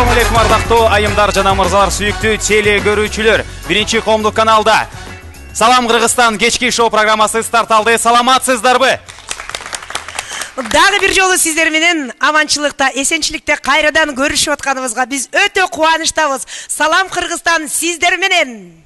Assalamu alaikum ардактуу айымдар жана мырзалар, сүйүктүү теле көрүүчүлөр. Биринчи коомдук каналда Салам Кыргызстан кечки шоу программасы старт алды. Саламатсыздарбы? Дагы бир жолу сиздер менен аманчылыкта, эсенчиликте кайрадан көрүшүп атканыбызга биз өтө кубанычтабыз. Салам Кыргызстан сиздер менен.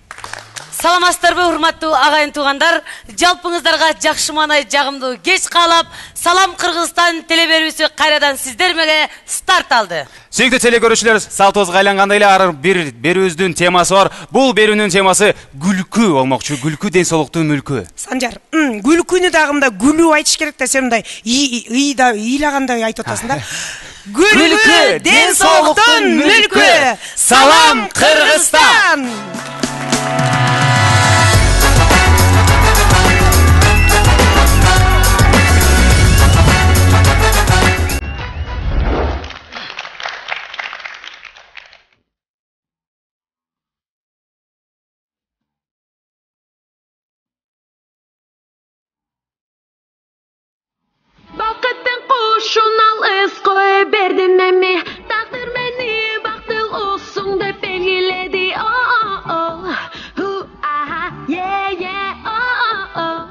Саламатсыздарбы, урматтуу агайын туугандар, жалпыңыздарга жакшы маанай жагымдуу кеч каалап, Салам Кыргызстан телеберүүсү кайрадан сиздер менен старт алды. Сүйүктүү теле көрүүчүлөр, салтыбызга айлангандай эле ар бир берүүбүздүн темасы бар. Бул берүүнүн темасы күлкү болмокчу. Күлкү ден соолуктун мүлкү. Санжар, күлкүнү дагымда күлүү айтыш керек да, сен мындай ийда ыйлагандай айтып атасың да. Күлкү ден соолуктун мүлкү. Салам Кыргызстан. Bakıttın kuşun al ıskoy berdin emi, takdir beni baktıl olsun de belgiledi. Oh oh hu aha yeah yeah oh oh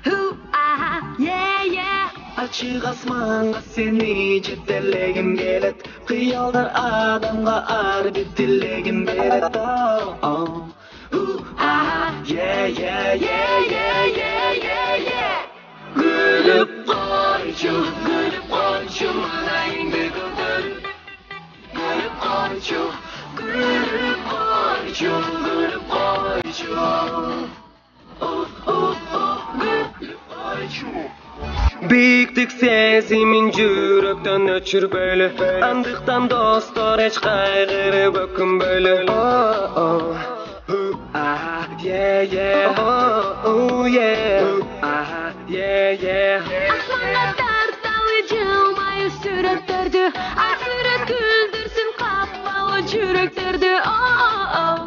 hu aha yeah yeah. Açık asmanga seni jettelegim gelet, kıyaldan adamga ar bir dilegim beret. Oh oh hu aha yeah yeah yeah yeah yeah yeah yeah. Gülüp koycu, manayında götür. Gülüp koycu, gülüp koycu. Oh oh oh, gülüp koycu. Büyüktük sezimin yürekten öçür böyle, andıktan dostlar hiç kaygırıp öküm böyle. Oh oh aha yeah yeah oh oh yeah aha yeah yeah. Aslanlar tartalı cılmayı süreklerdi, asıret güldürsün kapalı yüreklerdi. Oh oh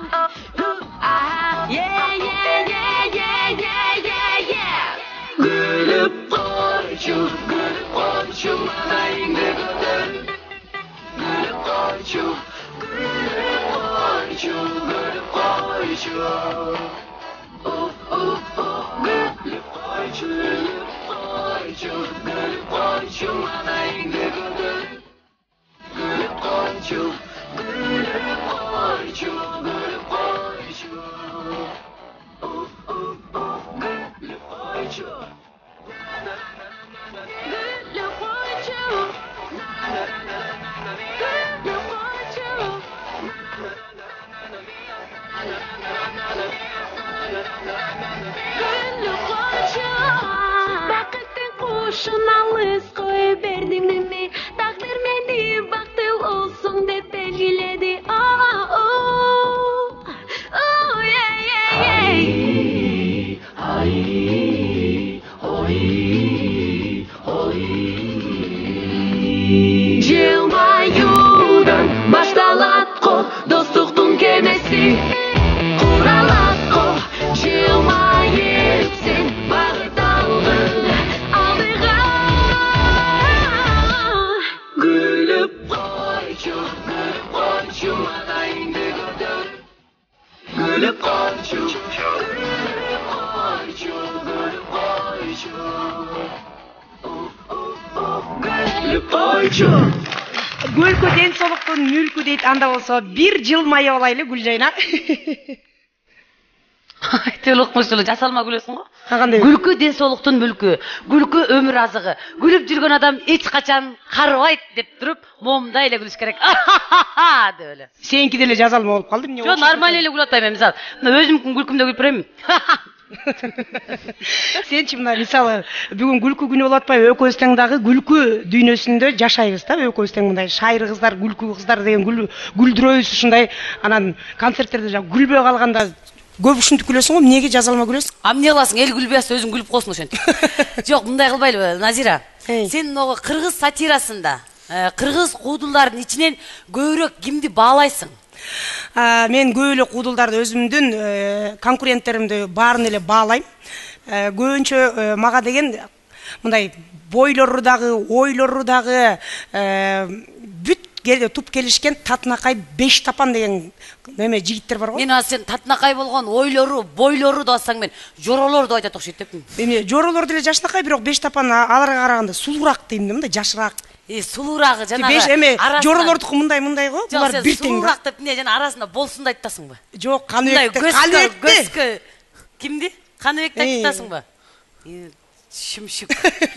oh aha yeah yeah yeah yeah yeah yeah yeah. Gülüp koycu, manayında götür. Gülüp koycu, gülüp koycu. Oh oh oh, gülüp koycu, gülüp koycu, manayında götür. Gülüp koycu, gülüp koycu. Oh oh oh, gülüp koycu. Bakıttın kuşun al ıskoy berdin emi, takdir beni baktıl olsun de belgiledi. Oh oh oh yeah yeah yeah. Cılmayudan baştalat ko, dostluktun kemesi. Kuralat ko, cılmayıp sen bağırt aldın aldığa. Gülüp koycu, manayında götür. Gülüp koycu, gülüp koycu. Oh oh oh, gülüp koycu. Күлкү ден соолуктун мүлкү дейт. Анда болсо бир жылмая алайлы Гүлжайна. Төл укмуш жасалма күлөсүң го. Кандай? Күлкү ден соолуктун мүлкү, күлкү өмүр азыгы. Күлүп жүргөн адам эч качан карыбайт деп туруп, момундай эле күлүш керек. Деп эле. Сеники деле жазалма болуп калды. Эмне Жок, нормально эле күлүп атпайм мен, мисалы. Өзүмдүн күлкүмдө күлүп берем. Сенчи мына мисалы бүгүн күлкү күнү болуп атпайбы? Экөөбүз тең дагы күлкү дүйнөсүндө жашайбыз да. Экөөбүз тең мындай шайыр кыздар, күлкү кыздар деген күлдүрөбүз ушундай. Анан концерттерде күлбөй калганда көп ушинтип күлөсүң го. Эмнеге жазалма күлөсүң? Эмне кыласың? Эл күлбөй атса өзүң күлүп коесуң ошентип. Жок, мындай кылбайлыбы, Назира? Сен могу кыргыз сатирасында, кыргыз куудулдардын ичинен көбүрөөк кимди баалайсың? Мен көп эле куудулдарды өзүмдүн конкуренттеримди баарын эле баалайм. Көбүнчө мага деген мындай бойлору дагы, ойлору дагы бүт туп келишкен Татынакай 5 тапан деген неме жигиттер бар го. Мен сен Татынакай болгон ойлору, бойлору да алсаң мен жоролорду айтат окшойт депмин. Эми жоролор деле жашынакай, бирок 5 тапан аларга караганда сулуураак дейм да, мындай жашыраак. Сулуурагы жанагы. 5 эме жоролордуку мындай го, булар бир тең. Сулуураак деп эмне жана арасында болсунду айтасыңбы? Жок, Каныбекти. Кимди? Каныбекти айтасыңбы? Шымшык.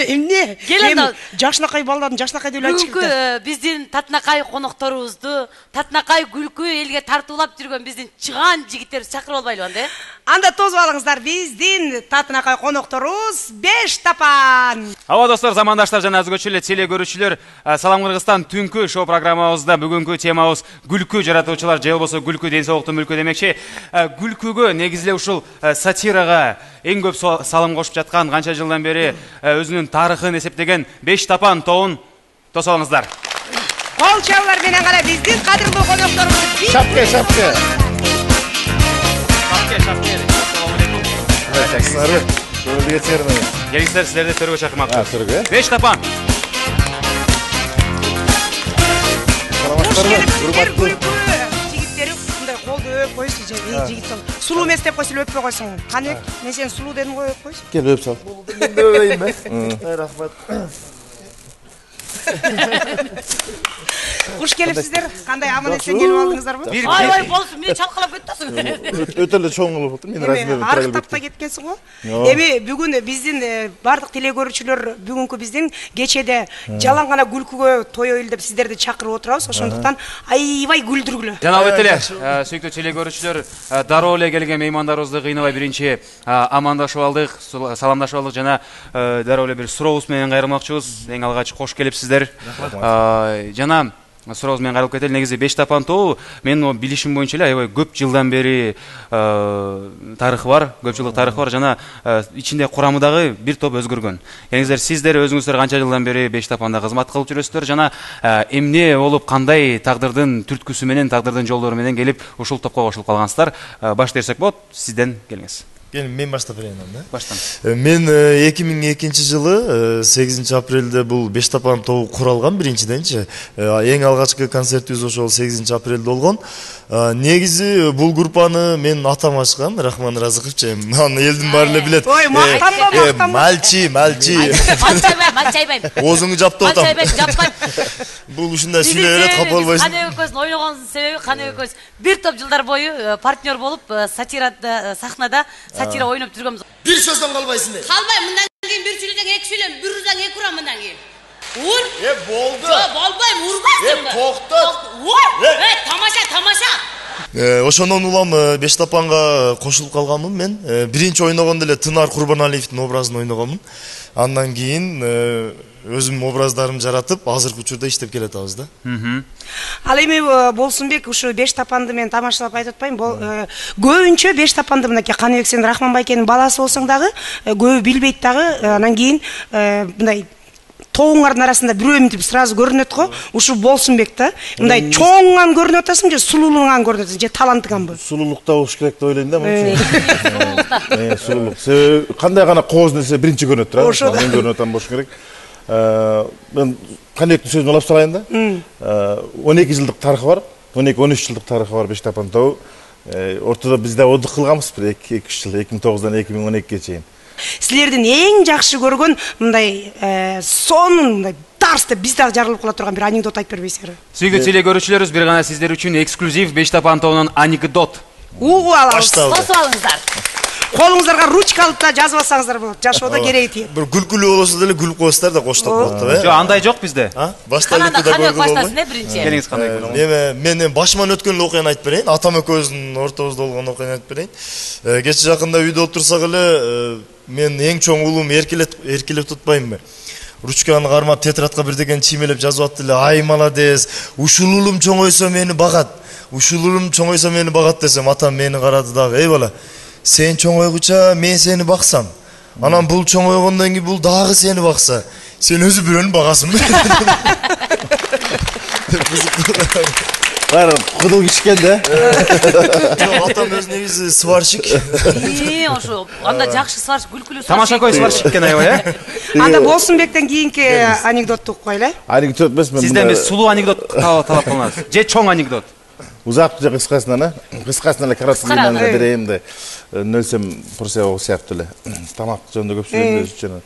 Эмне? Келен жашынакай балдардын жашынакай деп айтышып кетти. Биздин Татынакай конокторубузду, Татынакай күлкү элге тартуулап жүргөн биздин чыган жигиттерди чакырып албайлы анда? Анда тосуп алыңыздар, биздин Татынакай конокторубуз 5 тапан. Ава достор, замандаштар жана өзгөчө теле көрүүчүлөр, Салам Кыргызстан түнкү шоу программабызда бүгүнкү темабыз күлкү жаратуучулар же болбосо күлкү ден соолуктун мүлкү демекчи. Күлкүгө негизиле ушул сатирага эң көп салым кошуп жаткан, канча жылдан бери өзүнүн тарыхын эсептеген 5 тапан тобун тосуп алыңыздар. Кол чабуулар менен кара биздин кадырлуу конокторубуз. Шапке. Шапке. Таксары. Шöyle geçerim. Gelingizler, sizlerdi төрөгө чакырмакчы. Төрөгө. 5 тапан. Жигиттери мындай колду өп койсу же, жигит сол. Сулуу эмес деп койсо өппөй койсуң. Каныбек, мен сени сулуу дедим го, өп койсу. Кел өп сал. Мен де öpeyim ben. Рахмат. Куш келипсиздер? Кандай аман эсен келип алдыңыздарбы? Ай, болсун, мен чалкалап кетесиң. Өтө эле чоң болуп атты. Мен размерин арыктап да кеткенсиң го. Эми бүгүн биздин бардык теле көрүүчүлөр бүгүнкү биздин кечеде жалаң гана күлкүгө тоёйл деп сиздерди чакырып отурабыз. Ошондуктан аябай күлдүргүлө. Жана албетте эле сүйүктүү теле көрүүчүлөр, дароо эле келген меймандарыбызды кыйнабай биринчи амандашып алдык, саламдашып алдык жана дароо эле бир сурообуз менен кайрылмакчыбыз. Эң алгач кош келипсиздер. Жана сурообуз менен кайрылып кетели. Негизи 5 тапан тобу менин билишим боюнча эле аябай көп жылдан бери тарыхы бар, көп жылдык тарыхы бар жана ичинде курамы дагы бир топ өзгөргөн. Негизи сиздер өзүңүздөр канча жылдан бери 5 тапанда кызмат кылып жүрөсүздөр жана эмне болуп кандай тагдырдын түрткүсү менен, тагдырдын жолдору менен келип ушул топко кошулуп калгансыздар? Баштырсак болот, сизден келиңиз. Мен баштап берейин анда. Баштан. Мен 2002-жылы 8 апрелде бул 5 тапан тобу куралган биринчиденчи. Эң алгачкы концертибиз ошол 8 апрелде болгон. Негизи бул группаны мен атам ачкан, Рахман Разыкович. Аны элдин баары эле билет. Ой, мактанба. Малчи. Малчайбайм. Оозуңду жаптап атам. Малчайбайм, жаппайм. Бул ушундай сүйлөп берет, капа болбойсуң. Каныбек экөөбүздүн ойногонубуздун себеби Каныбек экөөбүз бир топ жылдар бою партнер болуп сатирада сахнада сатира ойноп жүргөнбүз. Бир сөздөн калбайсың де. Калбайм, мындан кийин бир сүйлөсөң эки сүйлөм, бир урсаң эки урам мындан кийин. Ур. Болду. Жок, болбойм, урбайсың. Токтот. Ур. Тамаша. Ошондон улам 5 тапанга кошулуп калганмын мен. Биринчи ойногондо эле Тынар Курбаналиевдин образын ойногонмун. Андан кийин өзүм образдарымды жаратып, азыркы учурда иштеп келатабыз да. Ал эми Болсунбек ушу 5 тапанды мен тамашалап айтып атпайм. Көбүнчө 5 тапанды мынакей Каныбек сен Рахман байкенин баласы болсоң дагы, көбү билбейт дагы. Анан кийин мындай тоңуңардын арасында бирөө мынтип сразу көрүнөт го. Ушу Болсунбек да. Мындай чоңуңан көрүнүп атасың же сулуулугуңан көрүнөт атасың же талантыңанбы? Сулуулукта болуш керек деп ойлойм да мен. Сулуулук. Себеби кандай гана кооз нерсе биринчи көрүнөт турат. Мен көрүнөт атам болуш керек. Мен Каныбектин сөзүн улап салайын да. 12 жылдык тарыхы бар. 12-13 жылдык тарыхы бар 5 тапан тобу. Ортодо биз да отдук кылганбыз бир 2-3 жыл, 2009-дан 2012-ге чейин. Силердин эң жакшы көргөн мындай сонун мындай дарс деп биз дагы жарылып кала турган бир анекдот айтып бербейсиңерби? Сүйүктүү теле көрүүчүлөрүбүз, бир гана сиздер үчүн эксклюзив 5 тапан тобунун анекдот. Алабыз. Тосуп алыңыздар. Колуңуздарга ручка алып да жазып алсаңыздар болот. Жашоодо кереги тиет. Бир күлкүлүү болсо деле күлүп коесуздар да коштоп болот да. Жок, андай жок бизде. Баштайлыкты да көргөн баштасын биринчи. Келиңиз кандай? Мен башыман өткөн эле окуяны айтып берейин. Атам экөөбүздүн ортобузда болгон окуяны айтып берейин. Кече жакында үйдө отурсак эле мен эң чоң уулум эркелеп тутпаймынбы? Ручканы кармап тетрадка бирдеген чимелеп жазып атты эле. Ай молодец. Ушул уулум чоңойсо мени багат. Ушул уулум чоңойсо мени багат десем, атам мени карады дагы. Эй бала, сен чоңойгуча мен сени баксам. Анан бул чоңойгондон кийин бул дагы сени бакса, сен өзү бирөөнү багасың. Бар кудул кишкен да. Атам өз негизи сварщик. Ошо анда жакшы сварщик, күлкүлүү Тамаша кой сварщик экен аябай, Анда Болсунбектен кийинки анекдотту укпайлы. Анекдот эмес, мен Сизден биз сулуу анекдот талап кылабыз. Же чоң анекдот. Узак же кыскасынан, кыскасынан эле краткосынан берейин да. Нөлсөм пурсе о сыяктуу эле. Тамак жөнүндө көп сүйлөбөз үчүн.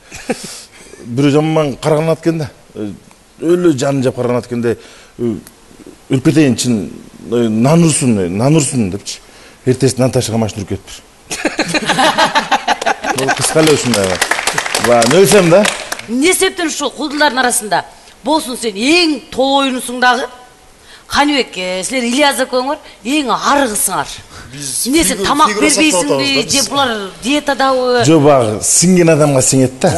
Бир жаман карганат экен да. Өлө жанын жап карганат экенде өлүп кетейин чын нан урсун депчи. Эртеси нан ташыган машина үрүп кетипир. Бул кыска эле ушундай. Ва нөлсөм да. Эмне себептен ушул кулдулардын арасында болсун сен эң толоюнусуң дагы? Каныбек, силер Ильяс экөөңөр эң арыгысыңар. Эмне сен тамак бербейсиңби, же булар диетадабы? Жо багы сиңген адамга сиңет да.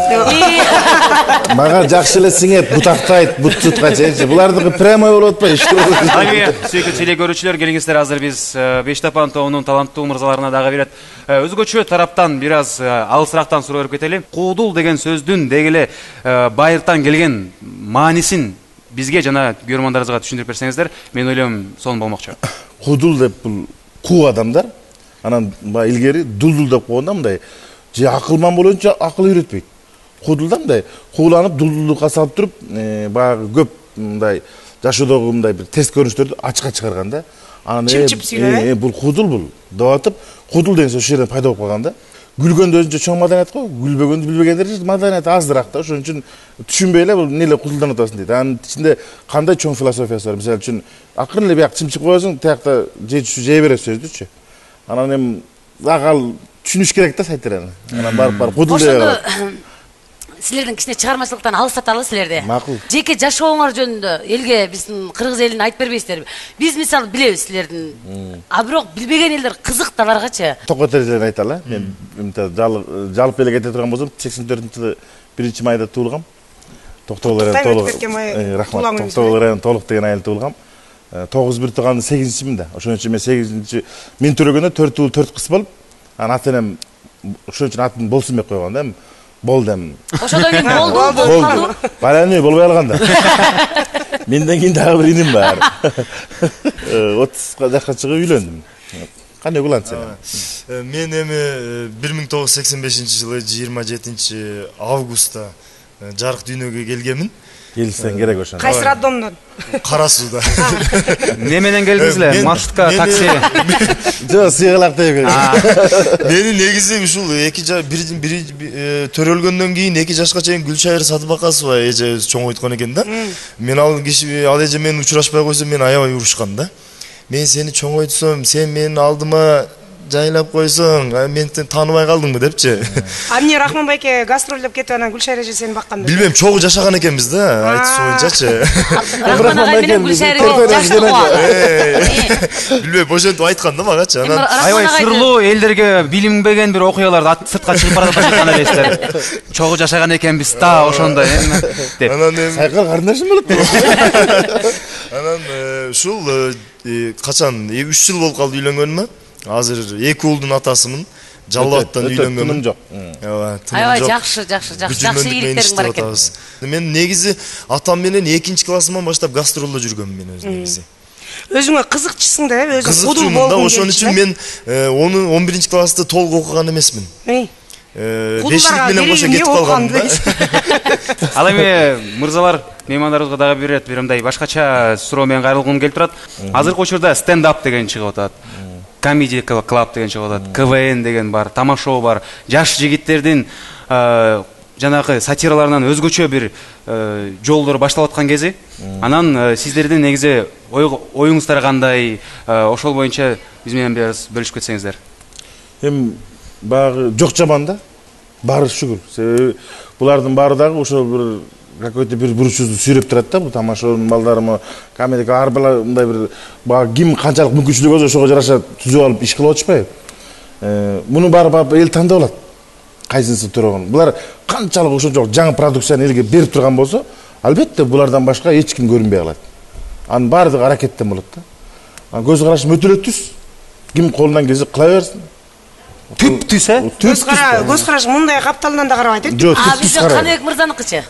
Мага жакшы эле сиңет, бутактайт, бут туткачы. Булардыкы прямой болуп атпайбы? Ами, сүйүктүү телекөрүүчүлөр, келиңиздер, азыр биз Беш Тапан тобунун таланттуу мырзаларына дагы берет. Өзгөчө тараптан бир аз алысырактан суроо берип кетели. Куудул деген сөздүн дегеле байыртан келген маанисин бизге жана көрөрмандарыбызга түшүндүрүп берсеңиздер, мен ойлойм сонун болмокчу. Куудул деп бул куу адамдар, анан баягы илгери дулдул деп койгондо мындай же акылман болоюнча акыл үйрөтпөйт. Куудулда мындай кууланып дулдулдукка салып туруп, баягы көп мындай жашоодогу мындай бир терс көрүнүштөрдү ачыкка чыгарганда, анан бул куудул бул деп атып, куудул деген сөз ошол жерден пайда болуп калган да. Гүлгөндө өзүнчө чоң маданият го, гүлбөгөндү билбегендер маданият аздыраак да. Ошон үчүн түшүнбөй эле бул эмне куудулдан атасың дейт. Анын ичинде кандай чоң философиясы бар. Мисалы үчүн акырын эле биyak чымчып коесуң, тиякта жей берет сөздүчү. Анан эми акал түшүнүш керек да сайттараны. Анан барып куудул деп калат. Силердин кичине чыгармачылыктан алыстаталы силерди. Макул. Жеке жашооңор жөнүндө элге биздин кыргыз элине айтып бербейсиздерби? Биз мисалы билебиз силердин. А бирок билбеген элдер кызык да аларгачы. Токот эрежелерин айталы. Мен жалпы эле кете турган болсом 84-жылы 1-майда туулгам. Токтогул Толук деген айыл туулгам. 91 тууган 8-мин да. Ошон үчүн мен 8-чи мен төрөгөндө 4 уул 4 кыз болуп, анан ата-энем ошон үчүн атын Болсунбек койгон да. Болдым. Ошодон кийин болду. Баланы болбой алганда. Менден кийин дагы бир иним бар. 30га жакка чыгып үйлөндүм. Кандай кылат сен? Мен эми 1985-жылы 27-августта жарык дүйнөгө келгенмин. Келсең керек ошондо. Кайсы роддомдон? Кара сууда. Неменен келдиңиз эле? Маршрутка, такси. Жо, сыйгалак деп. Мени негизи ушул бир төрөлгөндөн кийин 2 жашка чейин Гүлшайыр Сатыбакасова эже чоңойткон экен да. Мен ал эже менен учурашпай койсо мен аябай урушкан да. Мен сени чоңойтсом, сен менин алдыма жайлап койсоң, мен тааныбай калдыңбы депчи. А эмне Рахман байке гастролдоп кетип анан Гүлшайыр эже сени бакканбы? Билбейм, чогуу жашаган экенбиз да, айтыш боюнчачы. Рахман агай менен Гүлшайыр эже жашты кылып. Билбейм, ошентип айткан да магачы. Анан Аябай сырлуу элдерге билинбеген бир окуяларды сыртка чыгып бараткан элестер. Чогуу жашаган экенбиз да, ошондой деп. Анан эми Сайкал карындашым болот. Анан ушул качан 3 жыл болуп калды үйлөнгөнүмө. Азыр 2 уулдун атасымын. Жалбаттан үйлөнгөнмүн. Жок. Аябай жакшы ийгиликтериң бар экен. Мен негизи атам менен 2-чи классыман баштап гастролдо жүргөнмүн мен өзүм негизи. Өзүңө кызыкчысың да, өзүң кудул Кызыкчумун да, ошон үчүн мен 11-чи классты толук окуган эмесмин. 5-лик менен кошо кетип калгам да. Ал эми мырзалар, меймандарыбызга дагы бир мындай башкача суроо менен кайрылгым келип турат. Азыркы учурда стендап деген чыгып атат. Comedy Club деген чыгып атат. КВН деген бар, тамашоо бар. Жаш жигиттердин жанагы сатираларынан өзгөчө бир жолдор башталып аткан кези. Анан сиздердин негизи оюңуздар кандай? Ошол боюнча биз менен бираз бөлүшүп кетсеңиздер. Эми багы жок жаман да. Баары шүгүр. Себеби булардын баары дагы ошол бир какой-то бир бурчубузду сүйрөп турат да. Бул тамашанын балдарымы, комедия ар бала мындай бир багы ким канчалык мүмкүнчүлүгү болсо ошого жараша түзүп алып иш кылып атышпайбы? Муну баары эл тандап алат. Кайсынысы турган. Булар канчалык ошончолук жаңы продукцияны элге берип турган болсо, албетте булардан башка эч ким көрүнбөй калат. Анын баардыгы аракеттен болот да. Көз карашым өтө эле түз. Ким колунан келсе кыла берсин. Түп-түз, Көз караш мындай капталынан да карабайт. А биз Каныбек мырзаныкычы.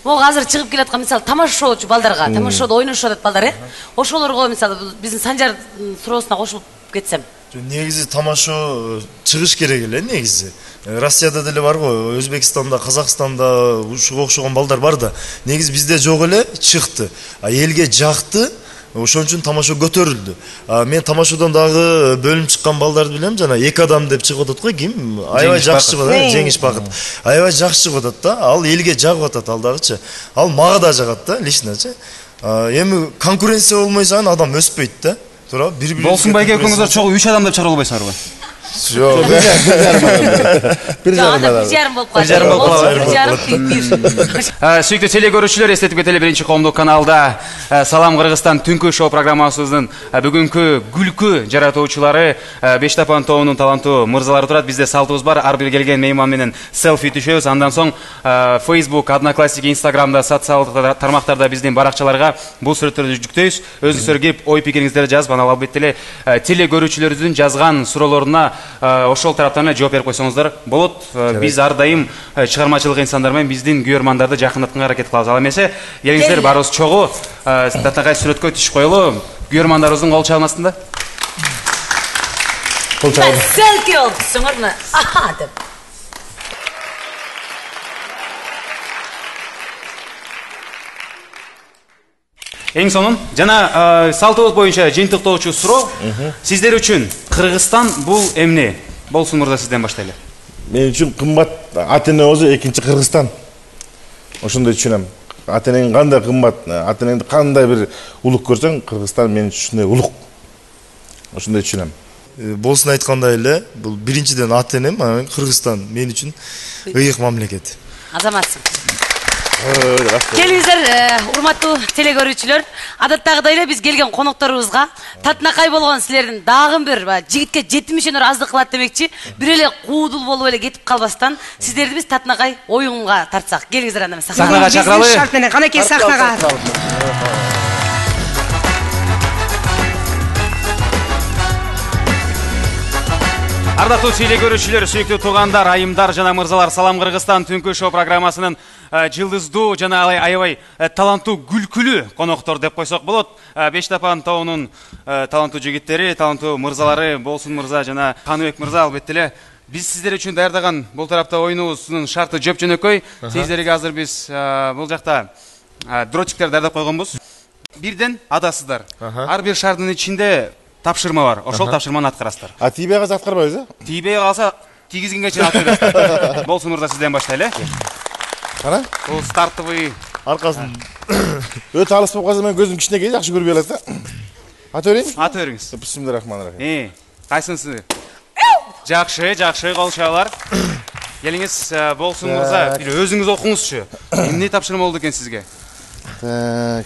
Могу азыр чыгып келаткан мисалы тамашачу балдарга, тамашада ойношуп атат балдар, ошолорго мисалы биздин Санжар суроосуна кошулуп кетсем. Негизи тамаша чыгыш керек эле негизи. Россияда деле бар го, Өзбекстанда, Казакстанда ушуга окшогон балдар бар да. Негизи бизде жок эле чыкты. Элге жакты. Ошон үчүн тамаша көтөрүлдү. Мен тамашадан дагы бөлүм чыккан балдарды билем, жана эки адам деп чыгып атат го, ким? Аябай жакшы чыгып атат, Жеңиш Бакыт. Аябай жакшы чыгып атат да. Ал элге жагып атат ал дагычы. Ал мага да жагат да, личночы. Эми конкуренция болмой сайын адам өспөйт да. Туура, бири-бири. Болсунбай экөөңүздөр чогуу 3 адам деп чыгара албайсыңар го. Жок, bir жарым болуп калат. Сүйүктүү телекөрүүчүлөр, эстетип кетели, биринчи коомдук каналда Салам Кыргызстан түнкү шоу программасыбыздын бүгүнкү күлкү жаратуучулары Бештапан тобунун таланттуу мырзалары турат. Бизде салтыбыз бар, ар бир келген мейман менен селфи түшөбүз. Андан соң Facebook, Одноклассники, Instagramда, социалдык тармактарда биздин баракчаларга бул сүрөттөрдү жүктөйбүз. Өзүңүздөр кирип, ой пикириңиздерди жазып, анан албетте эле телекөрүүчүлөрүбүздүн жазган суроолоруна ошол тараптан эле жооп берип койсоңуздар болот. Биз ар дайым чыгармачылык инсандар менен биздин күбөрмандарды жакындатканга аракет кылабыз. Ал эмесе, келиңиздер барыбыз чогуу татнакай сүрөткө түшүп коелу. Күбөрмандарыбыздын кол чалмасын да. Кол чалып. Селфи олсуңармы? Аха деп. Эң сонун жана салтыбыз боюнча жыйынтыктоочу суроо. Сиздер үчүн Кыргызстан бул эмне? Болсун мырза, сизден баштайлы. Мен үчүн кымбат ата-эне болсо экинчи Кыргызстан. Ошондой түшүнөм. Ата-энең кандай кымбат, ата-энеңди кандай бир улук көрсөң, Кыргызстан мен үчүн улук. Ошондой түшүнөм. Болсун айткандай эле, бул биринчиден ата-энем, анан Кыргызстан мен үчүн ыйык мамлекет. Азаматсың. Келиңиздер, урматтуу телекөрүүчүлөр, адаттагыдай эле биз келген конокторубузга татнакай болгон силердин дагы бир жигитке 70 өнөр аздык кылат демекчи, бир эле куудул болуп эле кетип калбастан сиздерди биз татнакай оюнга тартсак. Келиңиздер анда сахнага чакыралы. Шарт менен канакей сахнага. Ардактуу телекөрүүчүлөр, сүйүктүү туугандар, айымдар жана мырзалар, Салам Кыргызстан түнкү шоу программасынын жылдыздуу жана аябай таланттуу күлкүлүү коноктор деп койсок болот. Бештапан тобунун таланттуу жигиттери, таланттуу мырзалары, Болсун мырза жана Каныбек мырза, албетте эле биз сиздер үчүн даярдаган бул тарапта оюнубуздун шарты жөп-жөнөкөй. Сиздерге азыр биз бул жакта дротчиктер даярдап койгонбуз. Бирден адасыздар. Ар бир шардын ичинде тапшырма бар. Ошол тапшырманы аткарасыздар. Тийбей калса аткарбайбыз, э? Тийбей калса тийгизгенге чейин аткарасыздар. Болсун мырза, сизден баштайлы. Кана? Бул стартовый Аркасын өтө алыс болуп калса мен көзүм кичинекей, жакшы көрбөй алат да. Ата берейин? аты бериңиз. Бисмиллахиррахманиррахим. Кайсынысы? Жакшы, кол чалуулар. Келиңиз, Болсун мырза, бир өзүңүз окуңузчу. Эмне тапшырма болду экен сизге? Так.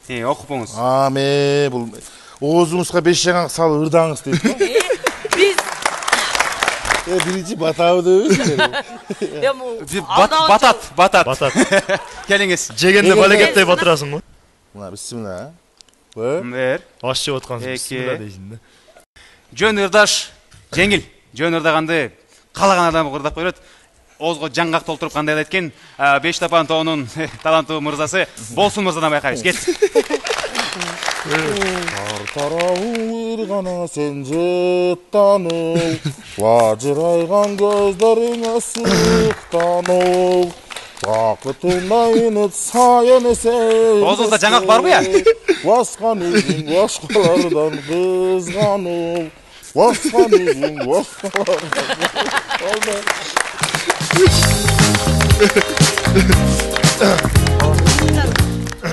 Окуп коңуз. Аме, бул оозуңузга 5 жаңа салып ырдаңыз дейт го. Биз биринчи батабы Батат. Келиңиз. жегенде балегеттей батырасың го. Мына бисмилла. Бер. Аш жеп аткансың, бисмилла дейсиң да. Жөн ырдаш жеңил. Жөн ырдаганды каалаган адам ырдап коет. Оозго жаңгак толтуруп кандай эле эткен. Бештапан тобунун таланттуу мырзасы Болсун мырзадан байкайбыз. Кет. Тарауыр гана сен жыттаныл, важырайган көздөрүң ысыктаныл. Бакытыңда үнөт сайын эсей. Оозуңузда жаңгак барбы я? Баскан өзүң башкалардан кызганыл. Баскан өзүң башкалардан.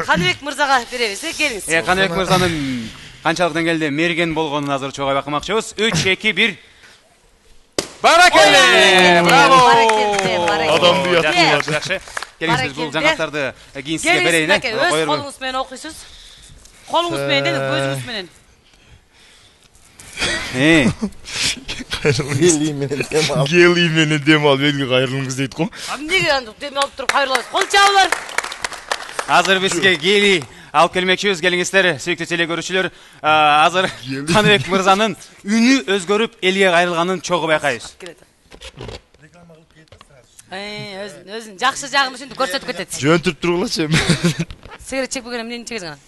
Каныбек мырзага беребиз, келиңиз. Каныбек мырзанын канчалык деңгээлде мерген болгонун азыр чогуу байкамакчыбыз. 3, 2, 1. Баракелде! Браво! Адамды уят. Жакшы. Келиңиз, бул жаңгактарды кийин сизге берейин. Өз колуңуз менен окуйсуз. Колуңуз менен, көзүңүз менен. Гели менен дем алып элге кайрылыңыз дейт го. Эмнеге анда дем алып туруп кайрылабыз? Кол чабуулар. Азыр бизге гели алып келмекчибиз. Келиңиздер, сүйүктүү телекөрүүчүлөр. Азыр Каныбек мырзанын үнү өзгөрүп элге кайрылганын чогуу байкайбыз. Өзүн жакшы жагын ушинтип көрсөтүп кетет. Жөнтүрүп тургулачы. Сигарет чекпеген эмнени чегесиң анан?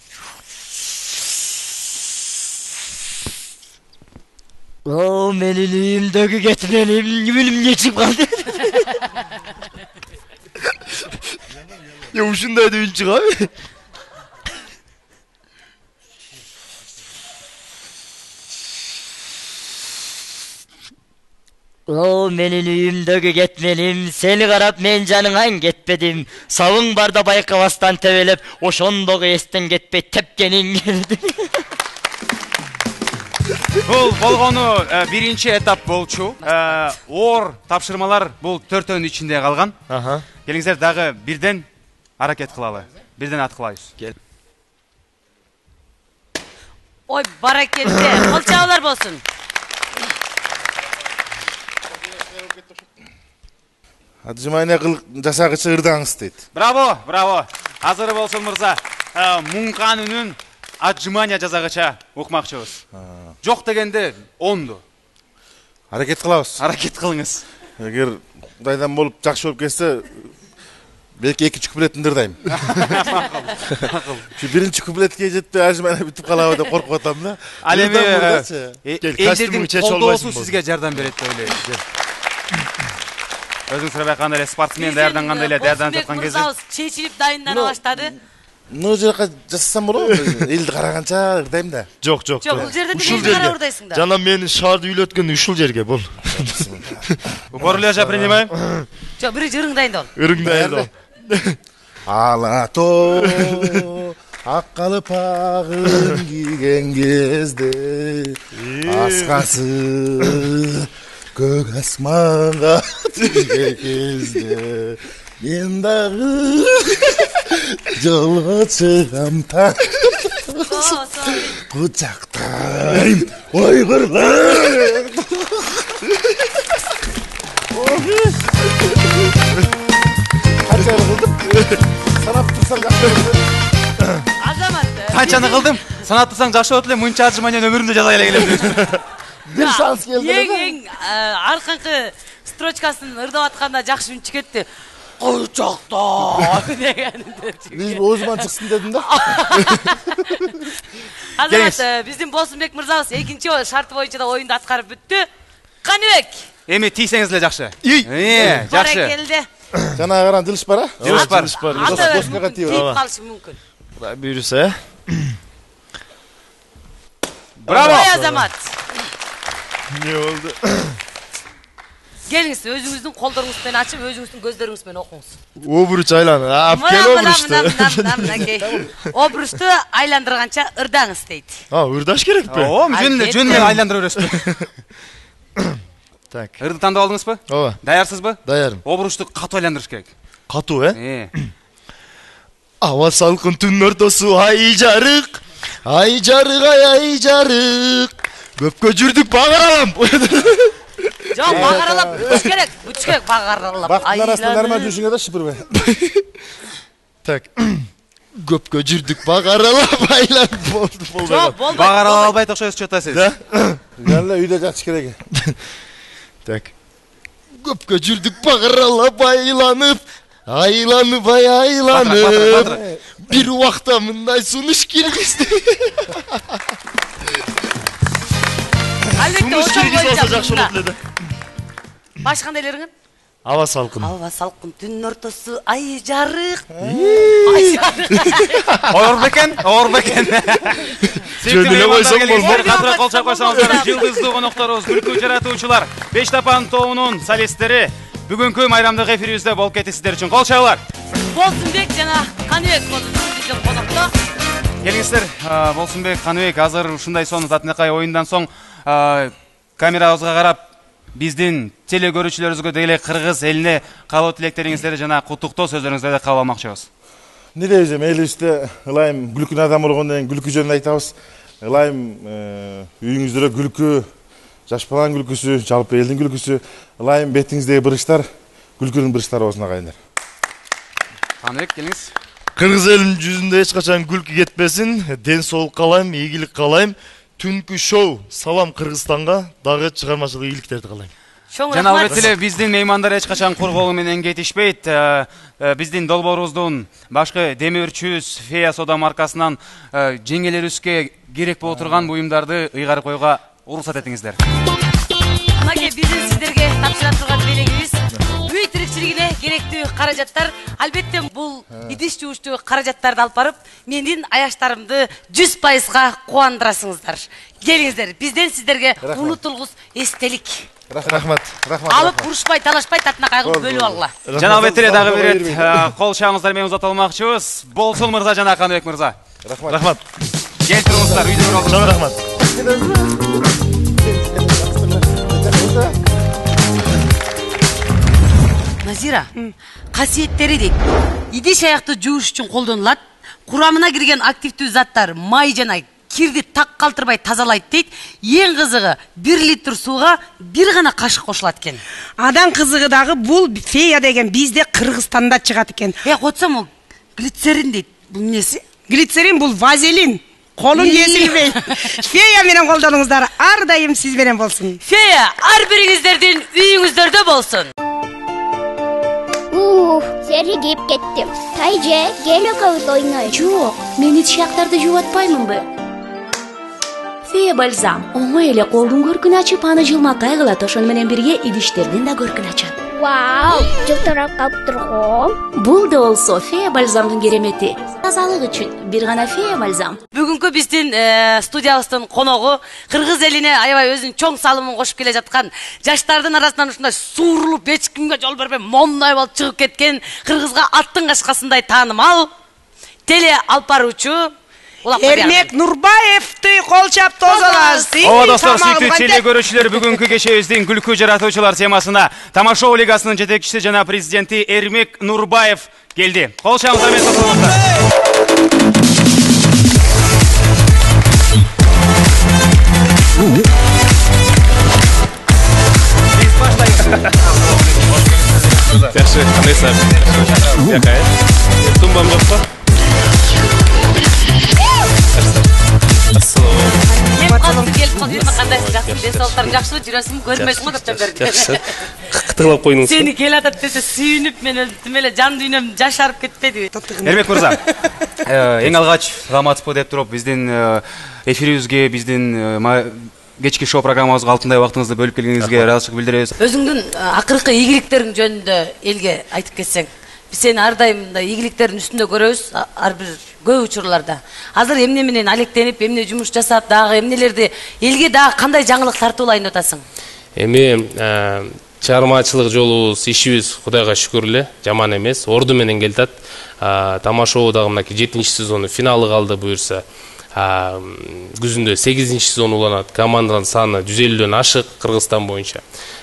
О, менин үйүмдөгү кетменим эмне чыгып калды? Я ушундай деп үн чыгабы? О, менин үйүмдөгү кетменим, сени карап мен жаныңан кетпедим. Сабың барда байкабастан тебелеп, ошондогу эстен кетпей тепкениң келди. Бул болгону биринчи этап болчу. Оор тапшырмалар бул 4-төнүн ичинде калган. Келиңиздер дагы бирден аракет кылалы. Бирден ат кылайбыз. Кел. Ой, баракелде. Кол чабуулар болсун. Отжимание жасагычы ырдаңыз дейт. Браво, браво. Азыр болсун мырза. Муңкан үнүн отжимание жасагыча укмакчыбыз. Жок дегенде 10ду. Аракет кылабыз. Аракет кылыңыз. Эгер Кудайдан болуп жакшы болуп кетсе, белки экинчи куплетин ырдайм. Şu birinci kupletке жетпей отжимание бүтүп калабы деп коркуп атам да. Ал эми элдердин колдоосу сизге жардам берет деп ойлойм. Өзүңүз сұрабайканда эле спортсмен даярдангандай эле даярданып жаткан кезде чечилип дайындана баштады. Мына жака жасасам болобу? Элди караганча ырдайм да. Жок. Жок, бул жерде элди карап ырдайсың да. Жана мени шаарды үйлөткөн ушул жерге бол. Упорляжа принимаем. Жок, бир ырыңдайын да. Ырыңдайын да. Алато ак калпагын кийген кезде аскасы көк асманга тийген кезде мен дагы жолго чыгам та кучактайм ойгурлар. Канчаны кылдым? Санап турсаң жакшы болот. Азамат. Канчаны кылдым? Санап турсаң жакшы болот эле, мынча отжимание өмүрүмдө жасай эле келем. Bir şans geldi. Ең арканкы строчкасын ырдап атканда жакшы үн чыкетти. Кучакта дегенде. Биз өзүмөн чыксын дедим да. Азамат, биздин Болсунбек мырзабыз экинчи шарты боюнча да оюнду аткарып бүттү. Каныбек. Эми тийсеңиз эле жакшы. Жакшы. Жакшы. Жана каран жылыш бар, а? Жылыш бар. Доскага тийип калышы мүмкүн. Буюрса. Браво. Азамат. Не болду? Келиңиз, өзүңүздүн колдоруңуз менен ачып, өзүңүздүн көздөрүңүз менен окуңуз. Обруч айлан. Кел обручту. Обручту айландырганча ырдаңыз дейт. Ырдаш керекпи? Жөн эле айландыра бересизби? Так. Ырды тандап алдыңызбы? Ооба. Даярсызбы? Даярым. Обручту катуу айландырыш керек. Катуу, Ава салкын түн ортосу ай жарык. Ай жарык, ай жарык. Көпкө жүрдүк багаралам. Жок, багаралап бүч керек багаралап. Бактын арасында нормаль жүрүшүңө да шыпырбай. Так. Көпкө жүрдүк багаралап айланып болду. Жок, болбойт. Багарала албайт окшойсуз чотасыз. Жана үйдө жатыш керек. Так. Көпкө жүрдүк багаралап айланып. Бир убакта мындай сунуш киргизди. Сунуш киргизсе жакшы болот эле да. Баш кандай элериңин? Ава салкын. Ава салкын түн ортосу ай жарык. Оор бекен. Жөн эле койсоң болбойт. Катыра кол чап койсоңуздар, жылдыздуу конокторубуз, күлкү жаратуучулар, Беш Тапан тобунун солисттери бүгүнкү майрамдык эфирибизде болуп кетти сиздер үчүн. Кол чабуулар. Болсунбек жана Каныбек биздин конокто. Келиңиздер, Болсунбек, Каныбек, азыр ушундай сонун татынакай оюндан соң камерабызга карап биздин телекөрүүчүлөрүбүзгө деле кыргыз элине каалоо тилектериңиздерди жана куттуктоо сөздөрүңүздөрдү кабыл алмакчыбыз. Не дейбиз, элибизде ылайым күлкүнү адам болгондон кийин күлкү жөнүндө айтабыз. Ылайым үйүңүздө күлкү, жаш баланын күлкүсү, жалпы элдин күлкүсү, ылайым бетиңиздеги бырыштар күлкүнүн бырыштары болсун агайындар. Каныбек, келиңиз. Кыргыз элинин жүзүндө эч качан күлкү кетпесин, ден соолук каалайм, ийгилик каалайм. Түнкү шоу салам Кыргызстанга дагы чыгармачылык ийгиликтерди каалайм. Чоң Жана рахмат. албетте эле биздин меймандар эч качан курголу менен кетишпейт. Биздин долбоорубуздун башкы демирчүс Фея Сода маркасынан жеңелерибизге керек боло турган буюмдарды ыйгарып коюуга уруксат этиңиздер. Мынакей биздин сиздерге тапшыра турган белегибиз үй тирикчилигине керектүү каражаттар. Албетте бул идиш жууштуу каражаттарды алып барып, менин аяштарымды 100%га кубандырасыңыздар. Келиңиздер, бизден сиздерге унутулгус эстелик. Рахмат. Алып урушпай, талашпай татына кайгы бөлүп алгыла. Жана албетте эле дагы бир рет кол чабыңыздар менен узата алмакчыбыз. Болсун мырза жана Каныбек мырза. Рахмат. Келтириңиздер, үйдө бир Чоң рахмат. Назира, касиеттери дейт. Идиш аякты жууш үчүн колдонулат. Курамына кирген активдүү заттар май жана кирди так калтырбай тазалайт дейт. Эң кызыгы 1 литр сууга 1 гана кашык кошулат экен. Адан кызыгы дагы бул Фея деген бизде Кыргызстанда чыгат экен. Котсом у глицерин дейт. Бул эмнеси? Глицерин бул вазелин. Колун езилбей. Фея менен колдонуңуздар. Ар дайым сиз менен болсун. Фея ар бириңиздердин үйүңүздөрдө болсун. Сергип кеттим. Тайже, кел экөөбүз ойнойбуз. Жок, мен ич аяктарды жууп атпаймынбы? Фея бальзам оңой эле колдун көркүн ачып, аны жылма кайгылат, ошону менен бирге идиштердин да көркүн ачат. Вау, жылтырап калып турган. Бул да болсо Фея бальзамдын керемети. Тазалык үчүн бир гана Фея бальзам. Бүгүнкү биздин студиябыздын коногу кыргыз элине аябай өзүнүн чоң салымын кошуп келе жаткан, жаштардын арасынан ушундай суурулуп эч кимге жол бербей мондай болуп чыгып кеткен, кыргызга аттын кашкасындай таанымал теле алып баруучу Эрмек Нурбаевди кол чап тозалаңыз. Ооба достор, сүйүктүү теле көрүүчүлөр, бүгүнкү кечебиздин күлкү жаратуучулар темасына Тамашоо лигасынын жетекчиси жана президенти Эрмек Нурбаев келди. Кол чабыңыздар менен токтолуңуздар. Биз баштайбыз. Жакшы, кандайсыздар? Жакай. Тумбам жокпу? келип калдым, кандайсың, жакшы, денсаулыктарың жакшыбы, жүрөсүңбү, көрүнбөйсүң го деп берди. Жакшы. Кытыклап койдуңуз. Сени келатат десе сүйүнүп, мен тим эле жан дүйнөм жашарып кетпедиби? Эрмек мырза, эң алгач саламатсызбы деп туруп биздин эфирибизге, биздин кечки шоу программабызга алтындай убактыңызды бөлүп келгениңизге ыраазычылык билдиребиз. Өзүңдүн акыркы ийгиликтериң жөнүндө элге айтып кетсең. Биз сени ар дайым мындай ийгиликтердин үстүндө көрөбүз, ар бир көп учурларда. Азыр эмне менен алектенип, эмне жумуш жасап, дагы эмнелерди элге дагы кандай жаңылык тартуулайын деп атасың? Эми чыгармачылык жолубуз, ишибиз Кудайга шүкүр эле, жаман эмес. Орду менен келатат. Тамашоо дагы мынакей 7-сезону финалы калды буюрса. Күзүндө 8-сезон уланат. Команданын саны 150дөн ашык Кыргызстан боюнча.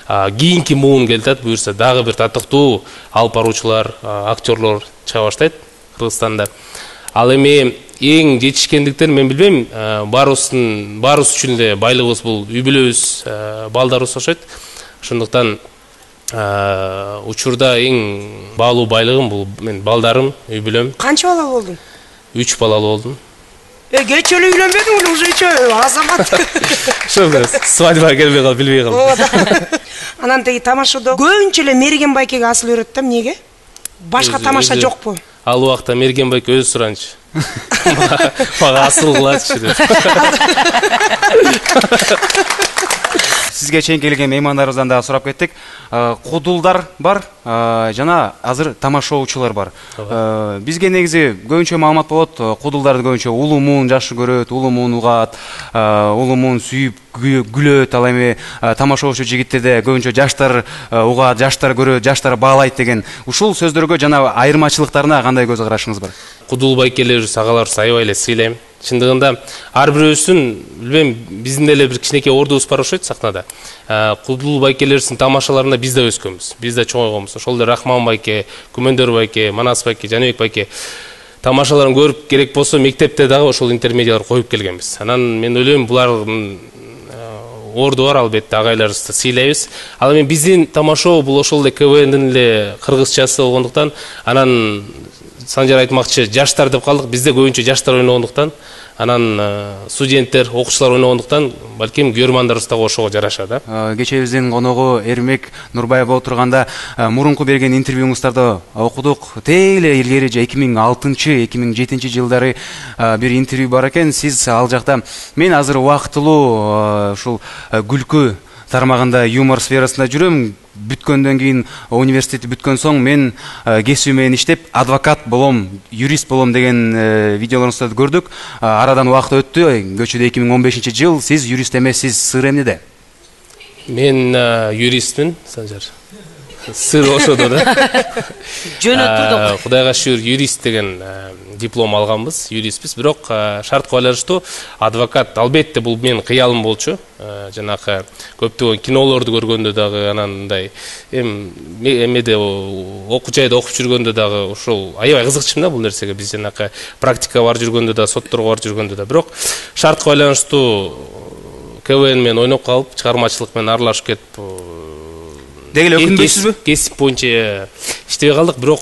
Кийинки муун келатат буюрса дагы бир татыктуу алып баруучулар, актерлор чыга баштайт Кыргызстанда. Ал эми эң жетишкендиктер мен билбейм, баарыбыз үчүн эле байлыгыбыз бул үй бүлөбүз, балдарыбыз окшойт. Ошондуктан учурда эң баалуу байлыгым бул мен балдарым, үй бүлөм. Канча бала болдуң? 3 балалуу болдум. Кеч эле үйлөнбөдүң, уже азамат. Ошо свадьбага келбей калып, билбей калдым. Анан теги тамашада көбүнчө эле Мерген байкеге асыл өрөт да, эмнеге? Башка тамаша жокпу? Ал убакта Мерген байке өзү суранчы. Мага асыл кылачы деп. Сизге чейин келген меймандарыбыздан да сурап кеттик. Кудулдар бар, жана азыр тамашоочулар бар. Бизге негизи көбүнчө маалымат болот, кудулдарды көбүнчө улуу муун жакшы көрөт, улуу муун угат, улуу муун сүйүп күлөт, ал эми тамашоочу жигиттерде көбүнчө жаштар угат, жаштар көрөт, жаштар баалайт деген. Ушул сөздөргө жана айырмачылыктарына кандай көз карашыңыз бар? Кудул байкелерибиз, агаларыбыз аябай эле сыйлайм. Чындыгында ар бирөөбүздүн, билбейм, биздин деле бир кичинекей ордубуз бар окшойт сахнада. Кудул байкелерибиздин тамашаларында биз да өскөнбүз, биз да чоңойгонбуз. Ошол эле Рахман байке, Күмөндөр байке, Манас байке, Жаныбек байке тамашаларын көрүп керек болсо мектепте дагы ошол интермедиалар коюп келгенбиз. Анан мен ойлойм, булардын орду бар, албетте агайларыбызды сыйлайбыз. Ал эми биздин тамашоо бул ошол эле КВНдин эле кыргызчасы болгондуктан, анан Санжар айтмакчы, жаштар деп калдык, бизде көбүнчө жаштар ойногондуктан, анан студенттер окуучулар ойногондуктан балким көрөрмандарыбыз дагы ошого жарашат. Кечебиздин коногу Эрмек Нурбаев болуп турганда мурунку берген интервьюңуздарда окудук. Тейле илгери 2006-2007 жылдары бир интервью бар экен. Сиз ал жакта мен азыр убактылуу ушул күлкү тармагында юмор сферасында жүрөм. Бүткөндөн кийин университетти бүткөн соң мен кесип менен иштеп адвокат болом, юрист болом деген видеолорунузду көрдүк. Арадан убакыт өттү. Көчөдө 2015 жыл. Сиз юрист эмессиз. Сыр эмнеде? Мен юристмин, Санжар. Сыр ошодо да. Жөнөттүрдүк. Кудайга шүгүр юрист деген диплом алганбыз, юристпиз. Бирок шарт коюлушту адвокат. Албетте бул менин кыялым болчу. Жанакы көптөгөн кинолорду көргөндө дагы анан мындай эмеде окуу жайда окуп жүргөндө дагы ошол аябай кызыкчумун да бул нерсеге. Биз жанакы практика бар жүргөндө да, сотторго бар жүргөндө да. Бирок шарт коюлушту КВН менен ойноп калып, чыгармачылык менен аралашып кетип Дегеле өкүнбөйсүзбү? Кесип боюнча иштебей калдык, бирок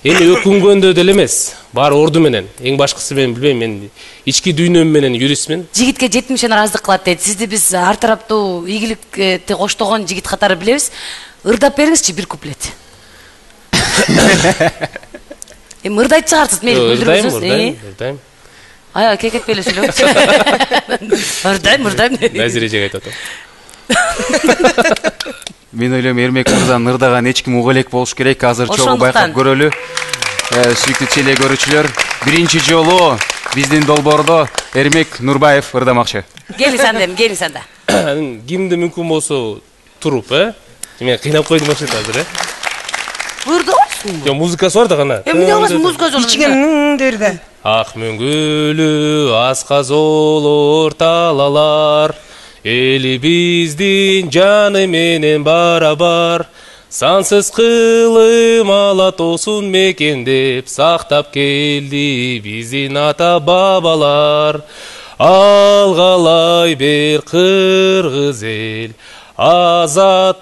эми өкүнгөндө деле эмес. Баары орду менен. Эң башкысы мен билбейм, мен ички дүйнөм менен юристмин. Жигитке 70 араздык кылат дейт. Сизди биз ар тараптуу ийгиликти коштогон жигит катары билебиз. Ырдап бериңизчи бир куплет. Ырдайт чыгарсыз, мени күлдүрөсүз. Ырдайм. Ая, кекетпей эле сүйлөңүзчү. Ырдайм. Назирежеге айтып атам. Мен ойлойм Эрмек мырзанын ырдаган эч ким уга элек болуш керек. Азыр чогуу байкап көрөлү. Сүйүктүү теле көрүүчүлөр, биринчи жолу биздин долбоордо Эрмек Нурбаев ырдамакчы. Келиңиз анда. Кимди мүмкүн болсо туруп, Мен кыйнап койдум окшойт азыр, Ырдабайсыңбы? Жок, музыкасы бар да гана. Эмне кыласың музыкасы? Ичиңен дерде. Ак мөңгүлүү асказол орталалар, элибиздин жаны менен барабар, сансыз кылым ала тоосун мекендеп сактап келди биздин ата бабалар. Алгалай бер кыргыз эл азаттыктын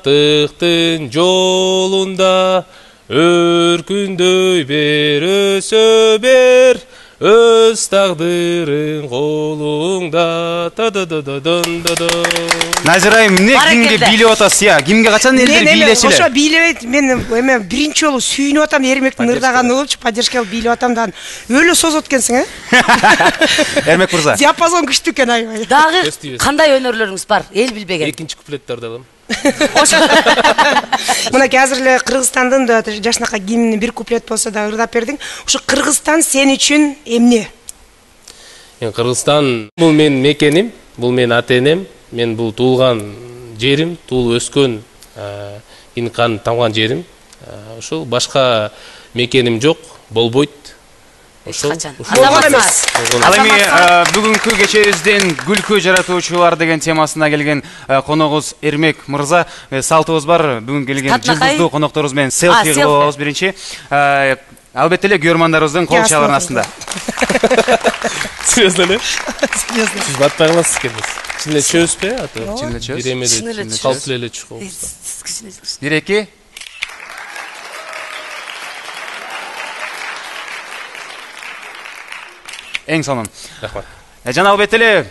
жолунда, өркүндөй бер өсө бер, өз тагдырың колуңда. Назира эмне кимге бийлеп атасыз? Кимге качан элдер бийлеши эле? Ошо бийлебейт. Мен биринчи жолу сүйүнүп атам, Эрмектин ырдаганы болчу, поддержка бийлеп атам да. Өлө созот экенсиң, Эрмек мырза. Диапазон күчтүү экен аябай. Дагы кандай өнөрлөрүңүз бар? Эл билбеген. Экинчи куплетти ырдадым. Мынакей азыр эле Кыргызстандын да жашынака гимни бир куплет болсо да ырдап бердиң. Ошо Кыргызстан сен үчүн эмне? Кыргызстан бул менин мекеним, бул менин ата-энем, мен бул туулган жерим, туулуп өскөн, инкан тамган жерим. Ошол башка мекеним жок, болбойт. Ошол. Ал эми бүгүнкү кечебиздин күлкү жаратуучулар деген темасына келген коногубуз Эрмек мырза. Салтыбыз бар, бүгүн келген жылдыздуу конокторубуз менен селфи кылып алабыз биринчи. Албетте эле көрөрмандарыбыздын кол чабарынын астында. Серьезно эле? Сиз батпай каласыз экенсиз. Чын эле чөбүзбү? Чын эле чөбүз. Биремеде калп эле чыгып. Диреки. Эң сонун. Рахмат. Жана албетте эле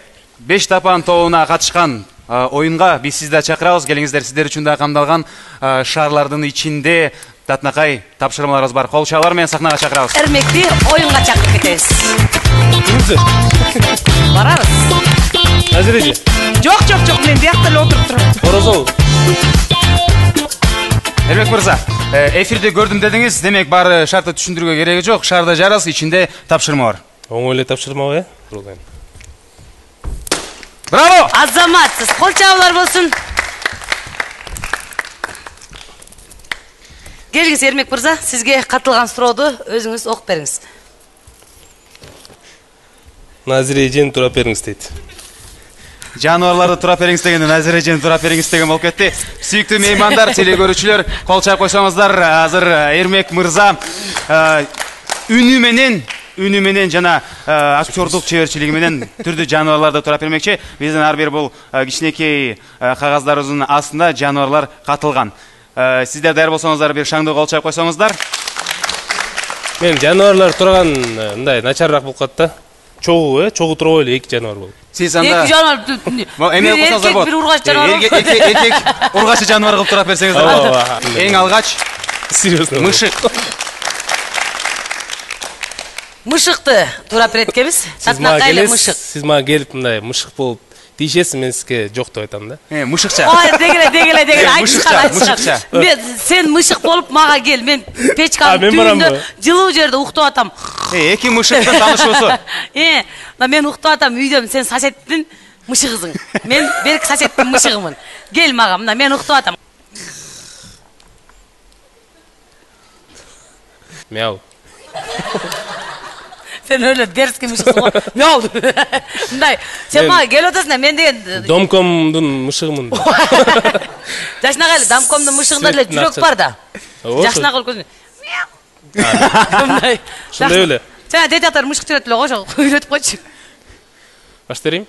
5 тапан тобуна катышкан оюнга биз сизди чакырабыз. Келиңиздер, сиздер үчүн да камдалган шаарлардын ичинде татынакай тапшырмаларыбыз бар. Кол чабуулар менен сахнага чакырабыз. Эрмекти оюнга чакырып кетебиз. Барабыз. Назиреже. Жок, мен биякта эле отуруп турам. Орозол. Эрмек мырза, эфирде көрдүм дедиңиз, демек баары шартты түшүндүрүүгө кереги жок. Шаарда жарас, ичинде тапшырма бар. Оңой эле тапшырма, Браво! Азаматсыз, кол чабуулар болсун. Келиңиз Эрмек мырза, сизге катылган сурооду өзүңүз окуп бериңиз. Назире эжени турап бериңиз дейт. Жануарларды турап бериңиз дегенде Назира эжени турап бериңиз деген болуп кетти. Сүйүктүү меймандар, теле көрүүчүлөр, кол чаап койсоңуздар, азыр Эрмек мырза үнү менен жана актердук чеберчилиги менен түрдүү жануарларды турап бермекчи. Биздин ар бир бул кичинекей кагаздарыбыздын астында жануарлар катылган. Сиздер даяр болсоңуздар, бир шаңдуу кол чаап койсоңуздар. Мен жануарлар турган мындай начарыраак болуп калат да. чогуу чогуу туруп эле 2 жаныбар болуп. Сиз анда Эки жаныбар. эме кылсаңыздар болот. Бир ургач жаныбар. Эркек ургачы жаныбар кылып турап берсеңиздер болот. Эң алгач Серьезно. мышык. Мышыкты турап береткенбиз. Сиз мага келип мындай мышык болуп тийишесиз, мен сизге жок деп айтам да. Мышыкча. Ой, дегеле. Айтышкан. Сен мышык болуп мага кел. Мен печканын түбүндө жылуу жерде уктап атам. Эки мышыктын таанышуусу. Мен уктап атам үйдө, сен сосеттин мышыгысың. Мен берки сосеттин мышыгымын. Кел мага, мына мен уктап атам. Мяу. Sen öyle ders kimmişsin o. Ne oldu? Nday. Sen bana gel otasın men деген Domkomdun mышыгымын. Жашына кайла, домкомдун мышыгында эле жүрөк бар да. Жашына кыл көзүн. Шундай эле. Жана детятар мышык жүрөт эле го, ошо үйрөтүп койчу. Баштырайм.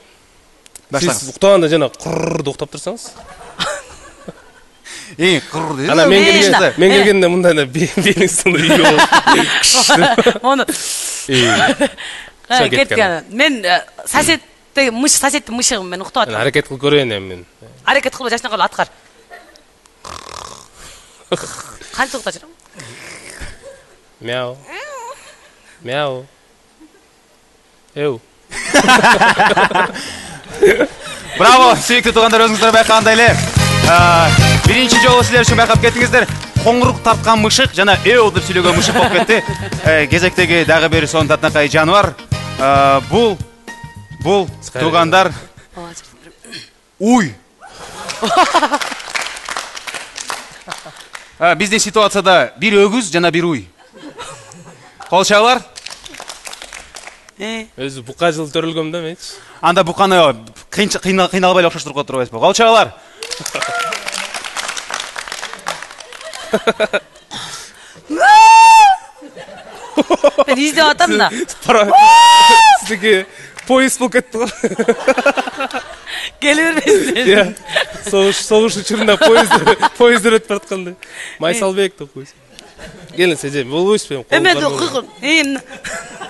Сиз уктаганда жана куррду уктап турсаңыз. Курр дейт. Ана мен келгенде мындай белиңиздин үйү. Оны кеткен. Мен сосеттин мышыгым, мен уктап атам. Аракет кылып көрөйүн эми мен. Аракет кылбай жашына калып аткар. Канча уктап жүрөм? Мяу. Мяу. Эу. Браво, сүйүктүү туугандар, өзүңүздөр байкагандай эле. Биринчи жолу силер үчүн байкап кеттиңиздер. Коңурук тарткан мышык жана эу деп сүйлөгөн мышык болуп кетти. Кезектеги дагы бир сонун татынакай жаныбар. Бул туугандар уй. Биздин ситуацияда бир өгүз жана бир уй. Кол чабалар. Өзү бука жыл төрөлгөм да менчи. Анда буканы кыйналбай эле окшоштуруп турбайсызбы? Кол чабалар. Ben издеп атам да. Сиздики поезд болуп кетти го. Келе бербейсиз. Согуш учурунда поезд өтүп бараткандай. Майсалбек деп койсуң. Келин сеже, болбойсузбу? Эме кыйкын.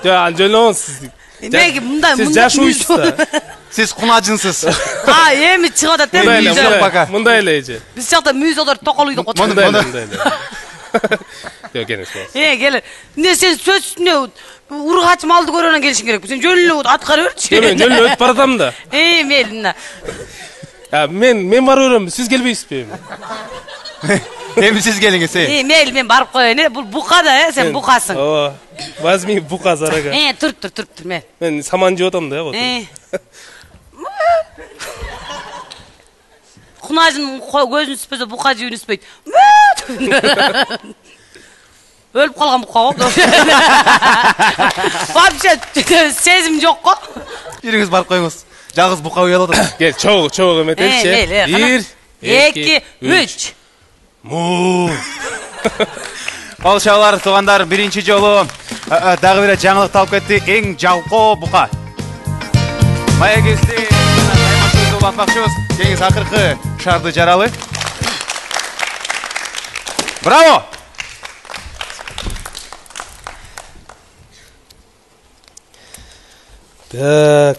Жөн сиз. Сиз жашуйсуз да. Сиз кунажынсыз. Эми чыгып атат да. Мындай эле эже. Биз жакта мүйзөлөр токол үйдө отуруп. Мындай эле. Yok geliniz. Gelin. Ne sen söz ne urgaç maldı görönөн келишиң керек. Сен жөн эле аткара берчи. Мен жөн эле өтүп баратам да. Мелина. Мен барып өрөм, сиз келбейсизби? Эми сиз келиңиз. Мел, мен барып коеюн. Бул бука да, сен букасың. Ооба. Возьми бука зарага. Тур мен. Мен саман жеп атам да, вот. Кунажын көзүн түспөсө бука жүүнү түспөйт. Өлүп калган бука го. Вообще сезим жок го. Жүрүңүз барып коюңуз. Жалгыз бука уялып атат. Кел, чогуу эметеличи. 1, 2, 3. Му. Кол чабалар, туугандар, биринчи жолу дагы бир жаңылык талып кетти. Эң жалкоо бука. Маягизди улантмакчыбыз. Кеңиз акыркы шарды жаралы. Браво! Так.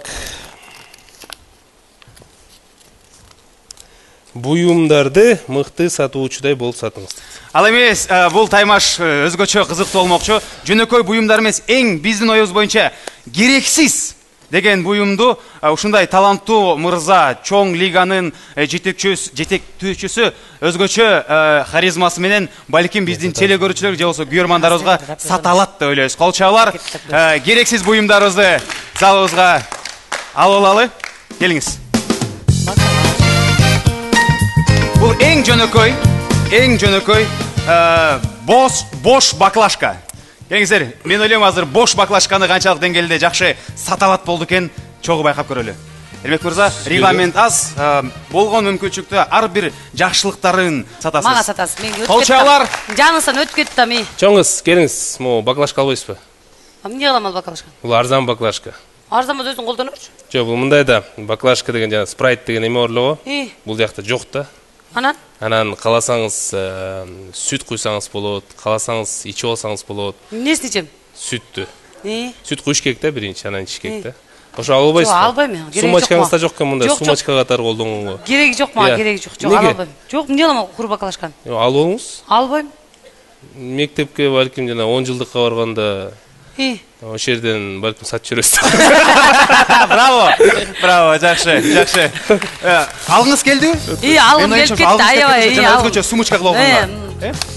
Буюмдарды мыкты сатуучудай болуп сатыңыз. Ал эмес, бул таймаш өзгөчө кызыктуу болмокчу. Жөнөкөй буюмдар эмес, эң биздин оюбуз боюнча керексиз деген буюмду ушундай таланттуу мырза, чоң лиганын жетектүүчүсү өзгөчө харизмасы менен балким биздин телекөрүүчүлөр же болбосо күйөрмандарыбызга сата алат деп ойлойбуз. Кол чабалар, керексиз буюмдарыбызды залыбызга алып алалы. Келиңиз. Бул эң жөнөкөй бош баклажка. Келиңиздер, мен ойлойм азыр бош баклажканы канчалык деңгээлде жакшы сата алат болду экен, чогуу байкап көрөлү. Эрмек мырза, регламент аз, болгон мүмкүнчүлүктө ар бир жакшылыктарын сатасыз. Мага сатасыз. Мен өтүп Кол чабалар. Жанысын өтүп кетти да мен. Чоңуз, келиңиз, могу баклажка албайсызбы? Эмне кылам ал баклажка? Бул арзан баклажка. Арзан болсо өзүң колдонорчу. Жок, бул мындай да, баклажка деген жана спрайт деген эме бар эле го. Бул жакта жок да. Анан каласаңыз сүт куйсаңыз болот, каласаңыз ичип алсаңыз болот. Эмнесин ичем? Сүттү. Сүт кушкек да биринчи, анан чишкек да. Ошо ала албайсызбы? Жок, албайм мен. Сумочкаңызда жок экен мындай сумочка катары колдонгонго. Кереги жок мага, кереги жок. Жок, ала албайм. Жок, эмне алам кур баклажканы? Алып алыңыз. Албайм. Мектепке балким жана 10 жылдыкка барганда ошол жерден балким сатып жүрөсүз. Браво, жакшы. Алгыңыз келдиби? Алгым келип кетти, аябай. Өзгөчө сумочка кылып алган.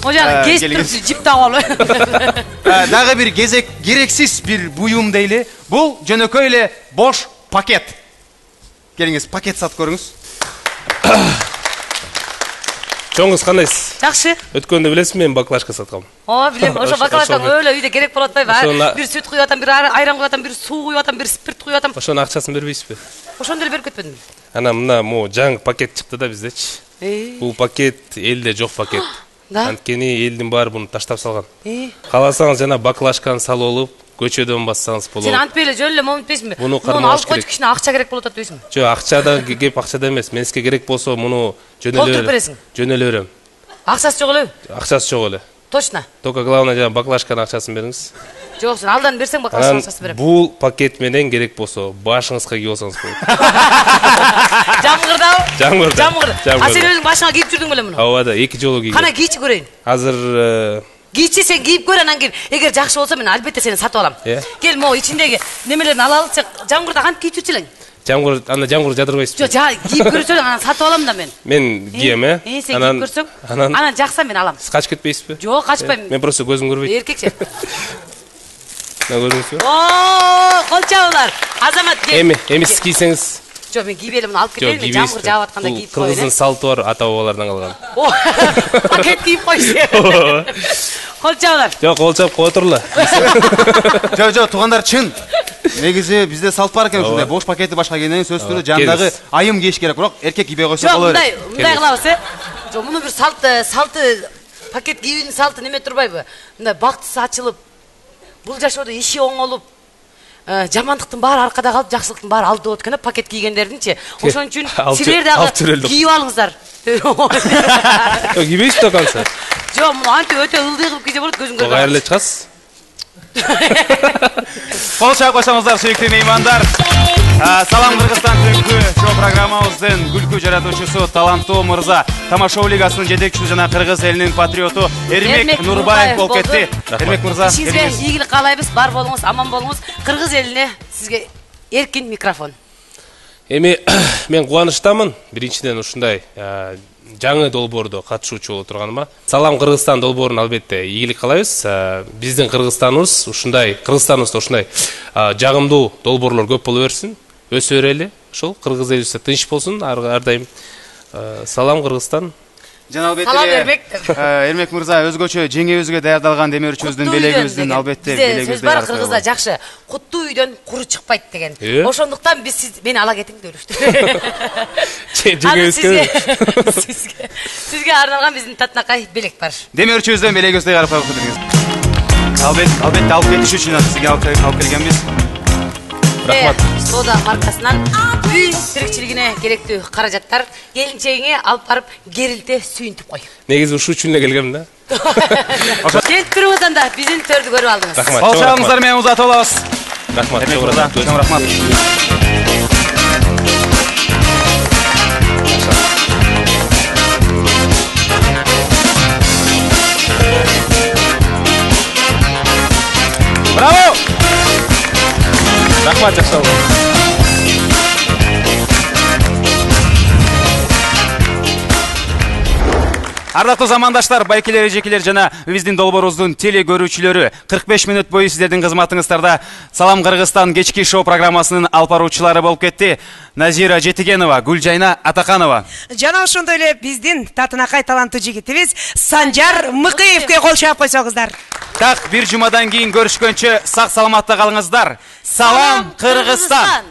Ожаны кесип туруп жип тагып алып. Дагы бир керексиз бир буюм дейли. Бул жөнөкөй эле бош пакет. Келиңиз, пакет сатып көрүңүз. Чоңуз кандайсыз? Жакшы. Өткөндө билесизби, мен баклажка саткам. Билем, ошо баклажкаң өлө үйдө керек болот атпайбы? Бир сүт куюп атам, бир айран куюп атам, бир суу куюп атам, бир спирт куюп атам. Ошонун акчасын бербейсизби? Ошондо эле берип кетпедимби? Анан мына могу жаңы пакет чыкты да биздечи. Бул пакет элде жок пакет. Анткени элдин баары буну таштап салган. Кааласаңыз жана баклажканы салып алып, көчөдөн бассаңыз болот. Сен антпай эле жөн эле момунт дейсиңби? Муну алып койчу кишине акча керек болот атат дейсиңби? Жок, акчада кеп акчада эмес. Мен сизге керек болсо муну толтуруп бересиң. Жөн эле берем. Акчасы жок элеби? Акчасы жок эле. Точно. Только главное жана баклажканын акчасын бериңиз. Жок, сен алдан берсең баклажканын акчасын берем. Бул пакет менен керек болсо башыңызга кийип алсаңыз болот. Жамгырдабы? Жамгыр. А сен өзүң башыңа кийип жүрдүң беле муну? Ооба да, 2 жолу кийгем. Кана кийчи көрөйүн. Азыр кийчи сен кийип көр, анан кийин эгер жакшы болсо мен албетте сени сатып алам. Кел, могу ичиндеги немелерин алалы, жамгырда кантип кийип жүрчү элең? Жамгыр жадырбайсызбы? Жок, кийип көрсөң анан сатып алам да мен. Мен кийем, Сен кийип көрсөң, анан жакса мен алам. Сиз качып кетпейсизби? Жок, качпайм. Мен просто көзүм көрбөйт. Эркекче. Мына көрдүңүзбү? Кол чабуулар. Азамат кел. Эми сиз кийсеңиз. Жок, мен кийбей эле муну алып кетейин, жамгыр жаап атканда кийип коюн. Кыргыздын салты бар, ата бабалардан калган. Пакет кийип койсу. Кол чабуулар. Жок, кол чап кое турла. Жок, туугандар чын. Негизи бизде салт бар экен ушундай бош пакети башка кийгенден сөзсүз түрдө жандагы айым кийиш керек, бирок эркек кийбей койсо болот. Жок, мындай кылабыз, Жок, муну бир салты пакет кийүүнүн салты неме турбайбы? Мындай бактысы ачылып, бул жашоодо иши оңолуп, жамандыктын баары аркада калып, жакшылыктын баары алдыда болот экен, пакет кийгендердинчи. Ошон үчүн силер дагы кийип алыңыздар. Жок, кийбейсизби да канча? Жок, муну антип өтө ылдый кылып кийсе болот, көзүң көрбөй. Кайра эле чыгасыз? Кол чаап койсоңуздар, сүйүктүү меймандар. Салам Кыргызстан түнкү шоу программабыздын күлкү жаратуучусу таланттуу мырза, Тамашоо лигасынын жетекчиси жана кыргыз элинин патриоту Эрмек Нурбаев болуп кетти. Эрмек мырза, ишиңизге ийгилик каалайбыз, бар болуңуз, аман болуңуз. Кыргыз элине сизге эркин микрофон. Эми мен кубанычтамын, биринчиден ушундай жаңы долбоордо катышуучу болуп турганыма. Салам Кыргызстан долбоорун албетте ийгилик каалайбыз. Биздин Кыргызстаныбыз ушундай, Кыргызстаныбызда ушундай жагымдуу долбоорлор көп боло берсин, өсө берели. Ошол кыргыз элибизде тынч болсун ар дайым. Салам Кыргызстан. Жана албетте Эрмек мырза өзгөчө жеңебизге даярдалган демөөрчүбүздүн белегибиздин албетте белегибизде. Сөз бар кыргызда жакшы, куттуу үйдөн куру чыкпайт деген. Ошондуктан биз мени ала кетиң дөөлүштү. Сизге арналган биздин татынакай белек бар. Демөөрчүбүздөн белегибизди карап койгуңуз. Албетте алып кетиш үчүн сизге алып келгенбиз. Рахмат. Сода маркасынан үй тирикчилигине керектүү каражаттар келинчегиңе алып барып керилте сүйүнтүп кой. Негизи ушул үчүн эле келгем да. Келип туруңуз анда биздин төрдү көрүп алдыңыз. Рахмат. Кол чабыңыздар менен узатып алабыз. Рахмат. Чоң рахмат. Браво! Рахмат, жакшы болуңуз. Ардактуу замандаштар, байкелер, эжекелер жана биздин долбоорубуздун теле көрүүчүлөрү, 45 мүнөт бою сиздердин кызматыңыздарда Салам Кыргызстан кечки шоу программасынын алып баруучулары болуп кетти. Назира Жетигенова, Гүлжайна Атаканова. Жана ошондой эле биздин татынакай таланттуу жигитибиз Санжар Мыкыевке кол чаап койсоңуздар. Так, бир жумадан кийин көрүшкөнчө сак саламатта калыңыздар. Салам Кыргызстан.